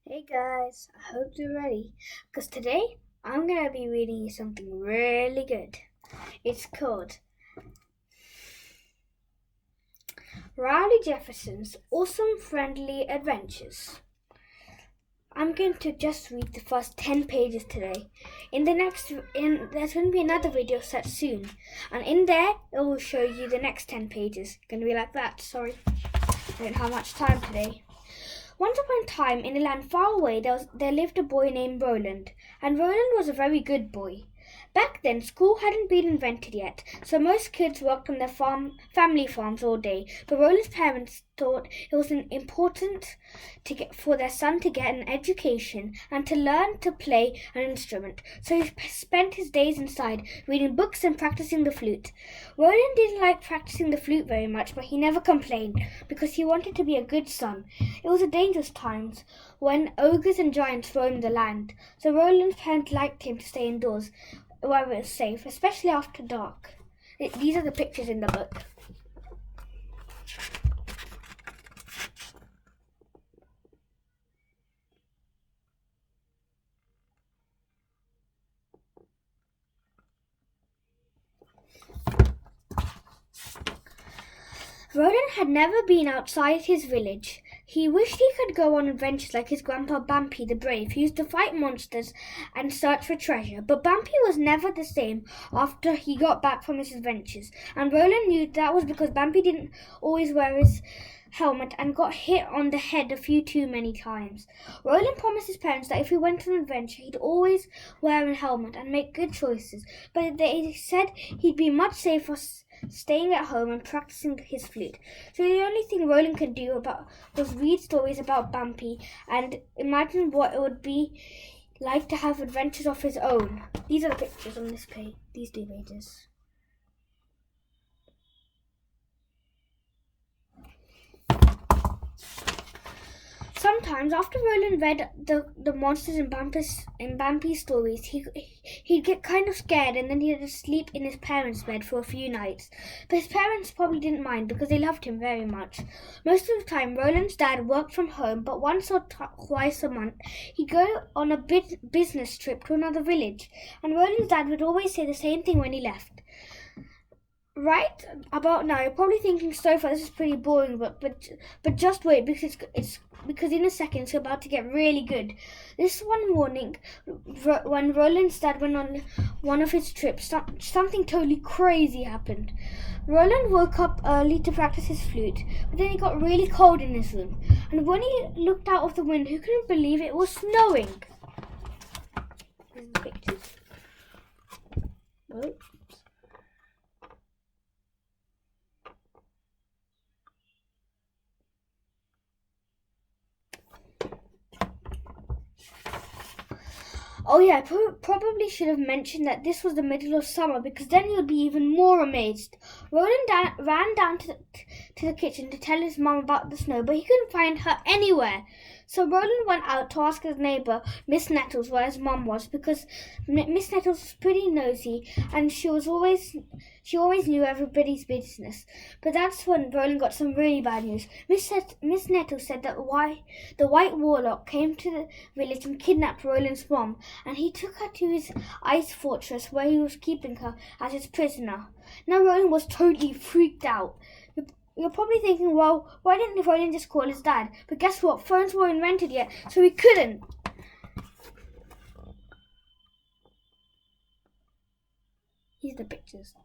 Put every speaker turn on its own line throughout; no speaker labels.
Hey guys, I hope you're ready because today I'm going to be reading you something really good. It's called Rowley Jefferson's Awesome Friendly Adventures. I'm going to just read the first 10 pages today. There's going to be another video set soon, and in there it will show you the next 10 pages. It's going to be like that. Sorry, I don't have much time today. Once upon a time, in a land far away, there lived a boy named Roland, and Roland was a very good boy. Back then, school hadn't been invented yet, so most kids worked on their family farms all day. But Roland's parents thought it was important for their son to get an education and to learn to play an instrument. So he spent his days inside, reading books and practicing the flute. Roland didn't like practicing the flute very much, but he never complained because he wanted to be a good son. It was a dangerous times when ogres and giants roamed the land, so Roland's parents liked him to stay indoors where it was safe, especially after dark. These are the pictures in the book. Roland had never been outside his village. He wished he could go on adventures like his grandpa Bampy the Brave, who used to fight monsters and search for treasure. But Bampy was never the same after he got back from his adventures, and Roland knew that was because Bampy didn't always wear his helmet and got hit on the head a few too many times. Roland promised his parents that if he went on an adventure, he'd always wear a helmet and make good choices, but they said he'd be much safer staying at home and practicing his flute. So the only thing Roland could do was read stories about Bampy and imagine what it would be like to have adventures of his own. These are the pictures on this page, these 2 pages. Sometimes, after Roland read the monsters in Bampy's stories, he'd get kind of scared and then he'd sleep in his parents' bed for a few nights. But his parents probably didn't mind because they loved him very much. Most of the time, Roland's dad worked from home, but once or twice a month, he'd go on a business trip to another village. And Roland's dad would always say the same thing when he left. Right about now, you're probably thinking, so far this is pretty boring, but just wait because in a second it's about to get really good. This one morning, when Roland's dad went on one of his trips, something totally crazy happened. Roland woke up early to practice his flute, but then it got really cold in his room, and when he looked out of the window, he couldn't believe it was snowing. Here's the pictures. Oops. Oh yeah, I probably should have mentioned that this was the middle of summer because then you'd be even more amazed. Roland ran down to the kitchen to tell his mum about the snow, but he couldn't find her anywhere. So Roland went out to ask his neighbour, Miss Nettles, where his mum was, because Miss Nettles was pretty nosy and she always knew everybody's business. But that's when Roland got some really bad news. Miss Nettles said that the White Warlock came to the village and kidnapped Roland's mum, and he took her to his ice fortress where he was keeping her as his prisoner. Now Roland was totally freaked out. You're probably thinking, well, why didn't Roland just call his dad? But guess what? Phones weren't invented yet, so he couldn't. Here's the pictures.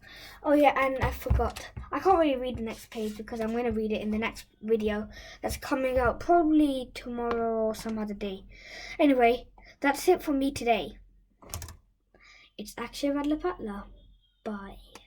Oh yeah, and I forgot. I can't really read the next page because I'm going to read it in the next video that's coming out probably tomorrow or some other day. Anyway, that's it for me today. It's Akshay. Bye.